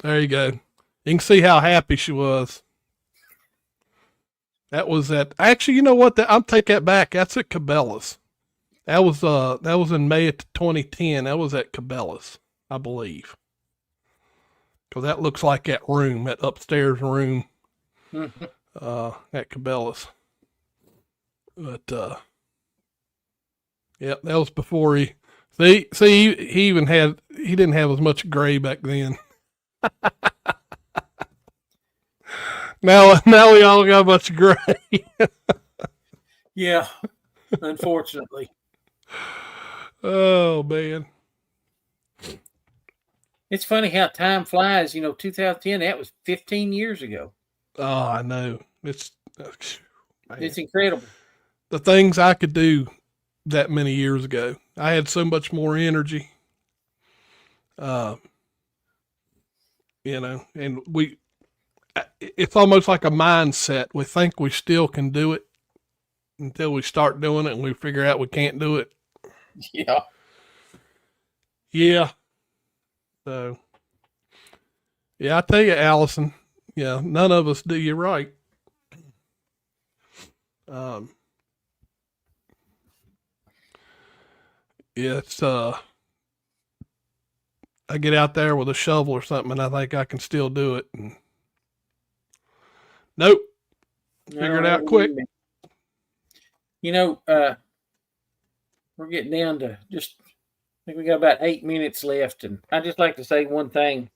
There you go. You can see how happy she was. That was at, actually, you know what? I'll take that back. That's at Cabela's. That was in May of 2010. That was at Cabela's, I believe. Because that looks like that room, that upstairs room at Cabela's. But, yeah, that was before he didn't have as much gray back then. Now we all got a bunch of gray. Yeah, unfortunately. Oh, man. It's funny how time flies. 2010, that was 15 years ago. Oh, I know. It's incredible. The things I could do that many years ago. I had so much more energy. And it's almost like a mindset. We think we still can do it until we start doing it and we figure out we can't do it. Yeah. Yeah. So, yeah, I tell you, Allison, yeah, none of us do you right. Yeah, it's, I get out there with a shovel or something and I think I can still do it. And nope. Figure it out quick. You know, we're getting down to just, I think we got about 8 minutes left. And I'd just like to say one thing.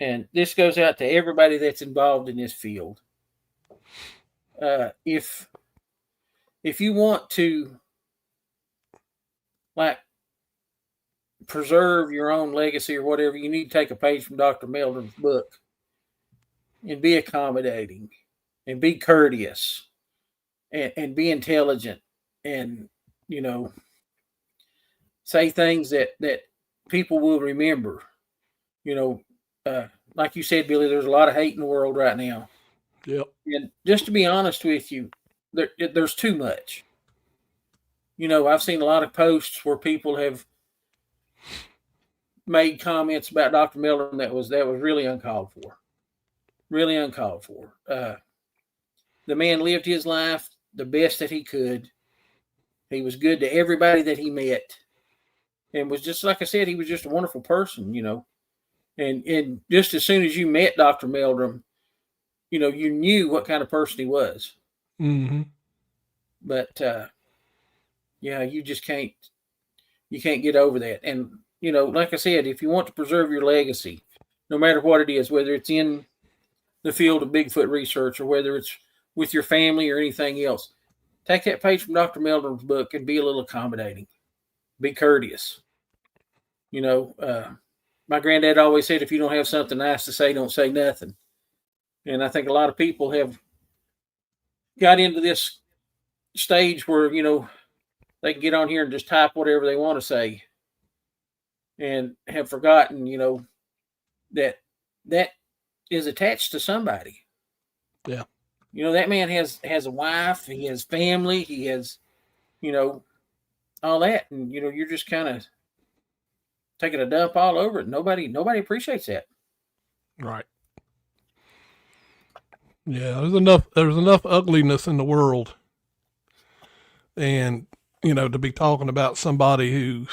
And this goes out to everybody that's involved in this field. If you want to, like, preserve your own legacy or whatever, you need to take a page from Dr. Meldrum's book and be accommodating and be courteous and be intelligent and, you know, say things that people will remember. You know, like you said, Billy, there's a lot of hate in the world right now. Yep. And just to be honest with you, there's too much. You know, I've seen a lot of posts where people have made comments about Dr. Meldrum that was really uncalled for. Really uncalled for. The man lived his life the best that he could. He was good to everybody that he met. And was just, like I said, he was just a wonderful person, you know. And just as soon as you met Dr. Meldrum, you know, you knew what kind of person he was. Mm-hmm. But, yeah, you can't get over that. And, you know, like I said, if you want to preserve your legacy, no matter what it is, whether it's in the field of Bigfoot research or whether it's with your family or anything else, take that page from Dr. Meldrum's book and be a little accommodating. Be courteous. You know, my granddad always said, if you don't have something nice to say, don't say nothing. And I think a lot of people have got into this stage where, you know, they can get on here and just type whatever they want to say and have forgotten, you know, that is attached to somebody. Yeah. You know, that man has a wife, he has family, he has, you know, all that. And, you know, you're just kind of taking a dump all over it. Nobody appreciates that. Right. Yeah, there's enough ugliness in the world. And, you know, to be talking about somebody who's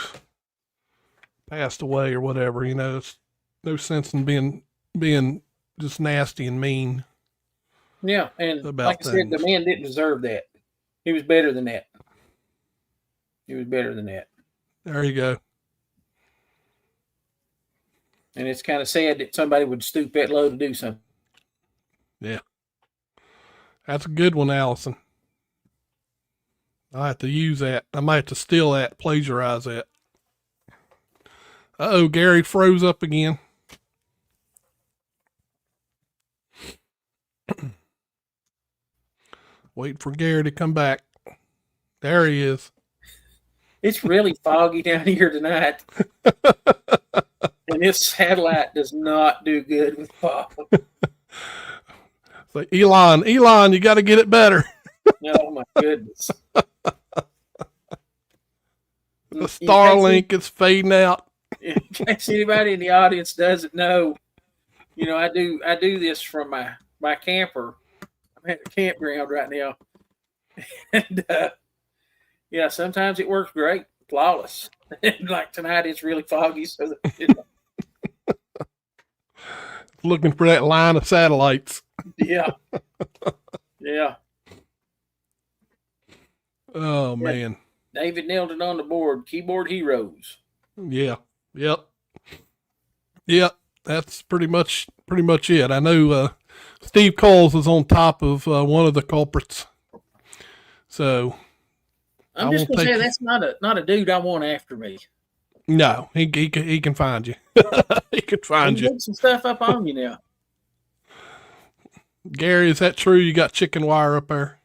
passed away or whatever, you know, it's no sense in being just nasty and mean. Yeah, and like I said, the man didn't deserve that. He was better than that. There you go. And it's kind of sad that somebody would stoop that low to do something. Yeah. That's a good one, Allison. I have to use that. I might have to steal that, plagiarize that. Uh-oh, Gary froze up again. Wait for Gary to come back. There he is. It's really foggy down here tonight. And this satellite does not do good with fog. It's like, Elon, you got to get it better. Oh, my goodness. The Starlink is fading out. In case anybody in the audience doesn't know, you know, I do this from my camper. I'm at the campground right now. And, yeah, sometimes it works great, flawless. Like tonight, it's really foggy. So, you know. Looking for that line of satellites. Yeah. Yeah. Oh, man. David nailed it on the board. Keyboard heroes. Yeah. Yep. That's pretty much it. I know Steve Coles is on top of one of the culprits. So I'm just gonna say that's not a dude I want after me. No, he can find you. He can find you. Put some stuff up on you now. Gary, is that true? You got chicken wire up there?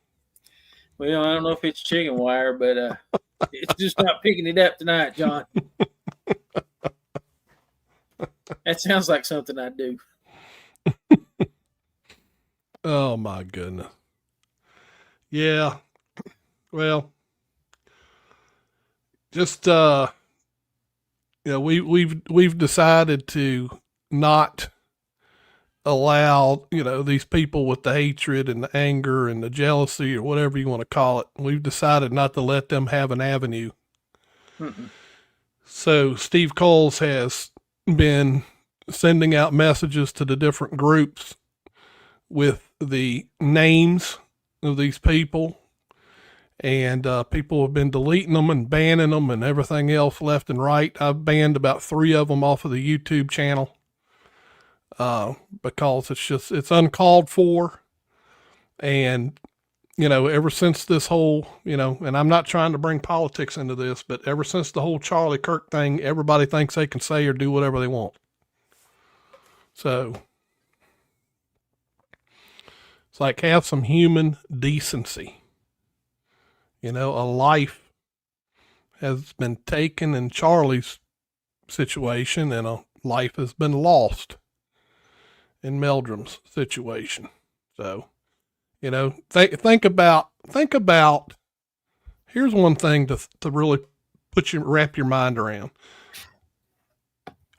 Well, I don't know if it's chicken wire, but it's just not picking it up tonight, John. That sounds like something I'd do. Oh my goodness. Yeah. Well, just we've decided to not allow, these people with the hatred and the anger and the jealousy or whatever you want to call it. We've decided not to let them have an avenue. Mm-mm. So Steve Coles has been sending out messages to the different groups with the names of these people and people have been deleting them and banning them and everything else left and right. I've banned about 3 of them off of the YouTube channel because it's uncalled for. And, ever since this whole, and I'm not trying to bring politics into this, but ever since the whole Charlie Kirk thing, everybody thinks they can say or do whatever they want. So it's like, have some human decency. A life has been taken in Charlie's situation, and a life has been lost in Meldrum's situation. So, think about, here's one thing to really wrap your mind around.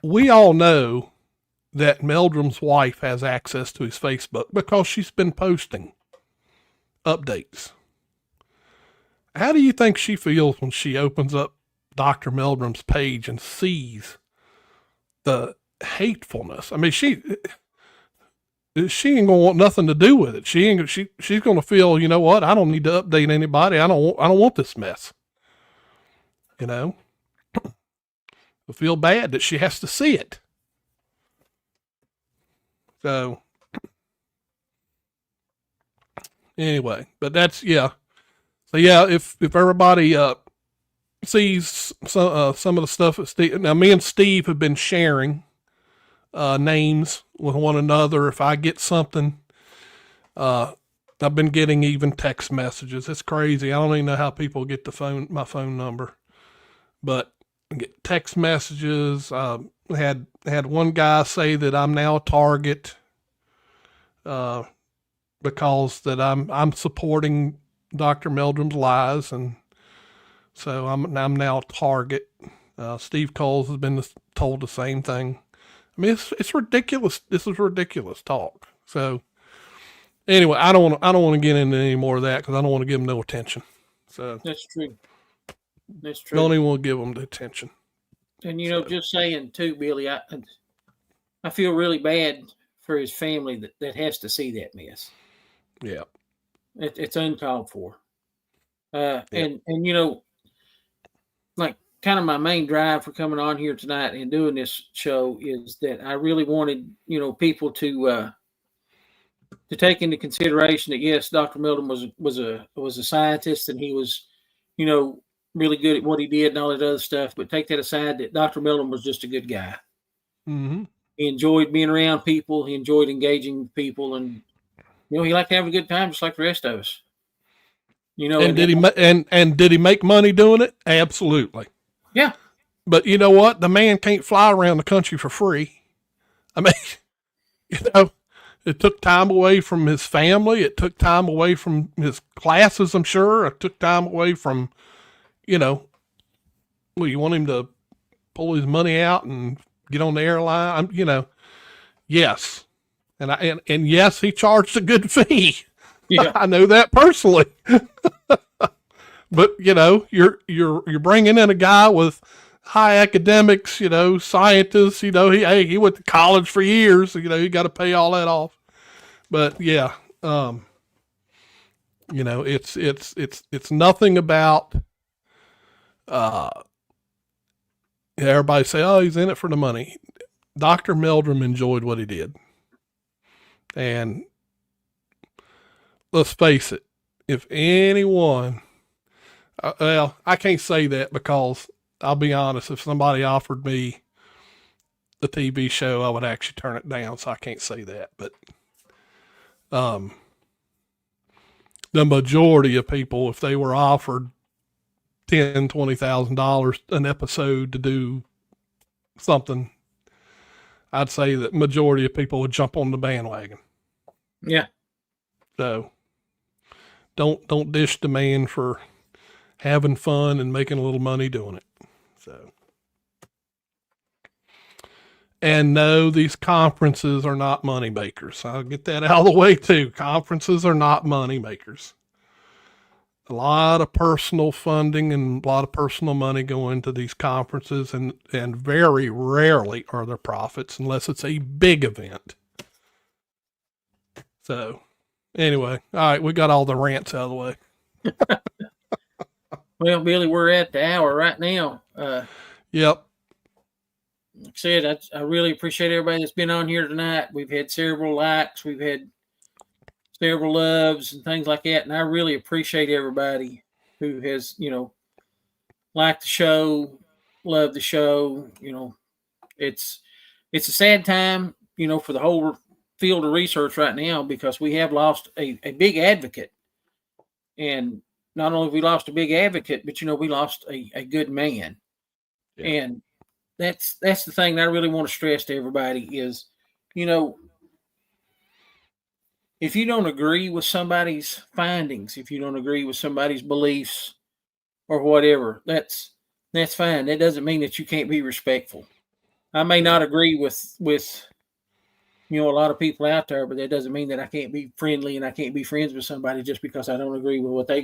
We all know that Meldrum's wife has access to his Facebook because she's been posting updates. How do you think she feels when she opens up Dr. Meldrum's page and sees the hatefulness? I mean, she ain't gonna want nothing to do with it. She's gonna feel, you know what? I don't need to update anybody. I don't want this mess. I feel bad that she has to see it. So anyway, but that's, yeah. So yeah, if everybody sees some of the stuff that Steve, now me and Steve have been sharing names with one another. If I get something, I've been getting even text messages. It's crazy. I don't even know how people get my phone number, but I get text messages. Had one guy say that I'm now a target because that I'm supporting Dr. Meldrum's lies, and so I'm now a target. Steve Coles has been told the same thing. I mean, it's ridiculous. This is ridiculous talk. So anyway, I don't want to get into any more of that because I don't want to give them no attention. So That's true. That's true. Don't even want to give them the attention. And just saying too, Billy, I feel really bad for his family that has to see that mess. Yeah. It's uncalled for. And like kind of my main drive for coming on here tonight and doing this show is that I really wanted, people to take into consideration that yes, Dr. Meldrum was a scientist, and he was, really good at what he did and all that other stuff, but take that aside, that Dr. Meldrum was just a good guy. Mm-hmm. He enjoyed being around people. He enjoyed engaging with people, and he liked to have a good time just like the rest of us. And did he make money doing it? Absolutely. Yeah. But you know what? The man can't fly around the country for free. I mean, it took time away from his family. It took time away from his classes, I'm sure. It took time away from, you want him to pull his money out and get on the airline? Yes. And yes, he charged a good fee. Yeah. I know that personally. But you're bringing in a guy with high academics, scientists, he went to college for years, you got to pay all that off. But yeah, it's nothing about, everybody say, oh, he's in it for the money. Dr. Meldrum enjoyed what he did. And let's face it, if anyone, well, I can't say that because I'll be honest, if somebody offered me the TV show, I would actually turn it down. So I can't say that, but, the majority of people, if they were offered $10,000, $20,000 an episode to do something, I'd say that majority of people would jump on the bandwagon. Yeah. So don't dish the man for having fun and making a little money doing it. So, and no, these conferences are not money makers. I'll get that out of the way too. Conferences are not money makers. A lot of personal funding and a lot of personal money go into these conferences, and very rarely are there profits unless it's a big event. So anyway, all right, we got all the rants out of the way. Well, Billy, we're at the hour right now. Yep. Like I said, I really appreciate everybody that's been on here tonight. We've had several likes, we've had several loves and things like that, and I really appreciate everybody who has, liked the show, loved the show. It's a sad time, for the whole field of research right now, because we have lost a big advocate. And not only have we lost a big advocate, but we lost a good man. Yeah. And that's the thing that I really want to stress to everybody is, if you don't agree with somebody's findings, if you don't agree with somebody's beliefs or whatever, that's fine. That doesn't mean that you can't be respectful. I may not agree with a lot of people out there, but that doesn't mean that I can't be friendly and I can't be friends with somebody just because I don't agree with what they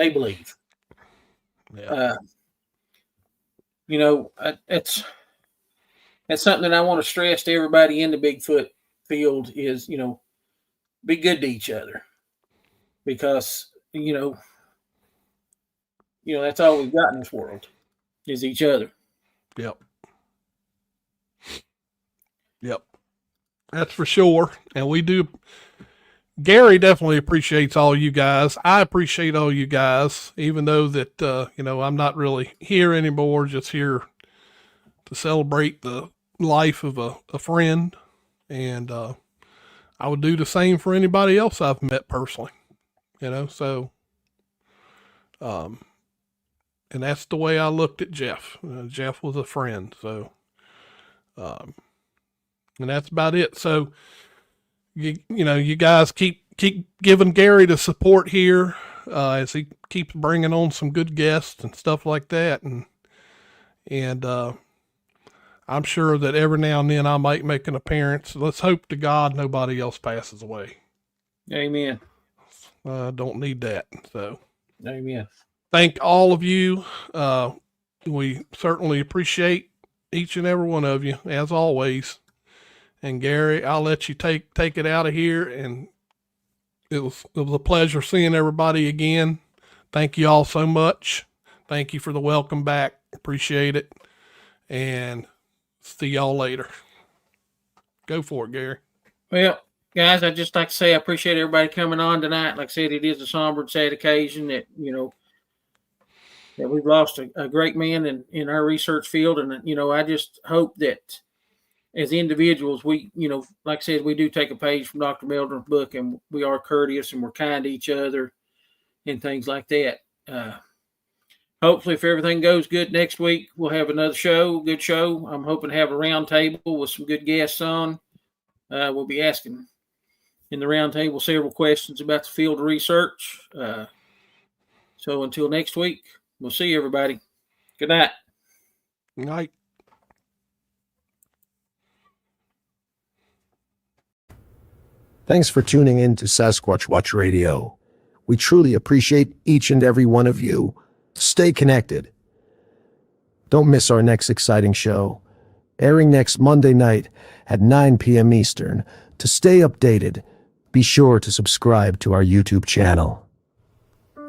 believe. Yeah. That's something that I want to stress to everybody in the Bigfoot field is, be good to each other, because, that's all we've got in this world is each other. Yep. That's for sure. And Gary definitely appreciates all you guys. I appreciate all you guys, even though that, I'm not really here anymore, just here to celebrate the life of a friend. And I would do the same for anybody else I've met personally, so, and that's the way I looked at Jeff. Jeff was a friend. So, and that's about it. So, you guys keep giving Gary the support here as he keeps bringing on some good guests and stuff like that. And I'm sure that every now and then I might make an appearance. Let's hope to God nobody else passes away. Amen. Don't need that. So, amen. Thank all of you. We certainly appreciate each and every one of you, as always. And Gary, I'll let you take it out of here. And it was a pleasure seeing everybody again. Thank you all so much. Thank you for the welcome back. Appreciate it. And see y'all later. Go for it, Gary. Well, guys, I'd just like to say I appreciate everybody coming on tonight. Like I said, it is a somber and sad occasion that, that we've lost a great man in our research field. And, I just hope that as individuals, we, like I said, we do take a page from Dr. Meldrum's book, and we are courteous and we're kind to each other and things like that. Hopefully, if everything goes good next week, we'll have another good show. I'm hoping to have a round table with some good guests on. We'll be asking in the round table several questions about the field of research. So until next week, we'll see everybody. Good night. Good night. Thanks for tuning in to Sasquatch Watch Radio. We truly appreciate each and every one of you. Stay connected. Don't miss our next exciting show, airing next Monday night at 9 p.m. Eastern. To stay updated, be sure to subscribe to our YouTube channel.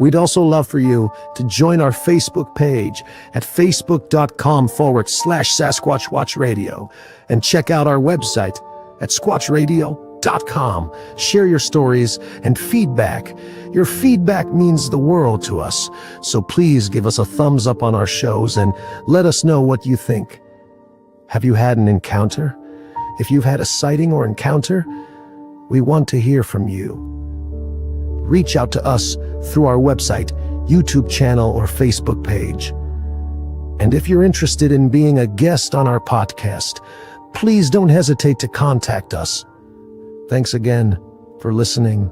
We'd also love for you to join our Facebook page at facebook.com/Sasquatch Watch Radio and check out our website at squatchradio.com. Share your stories and feedback. Your feedback means the world to us, so please give us a thumbs up on our shows and let us know what you think. Have you had an encounter? If you've had a sighting or encounter, we want to hear from you. Reach out to us through our website, YouTube channel, or Facebook page. And if you're interested in being a guest on our podcast, please don't hesitate to contact us. Thanks again for listening,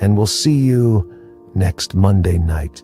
and we'll see you next Monday night.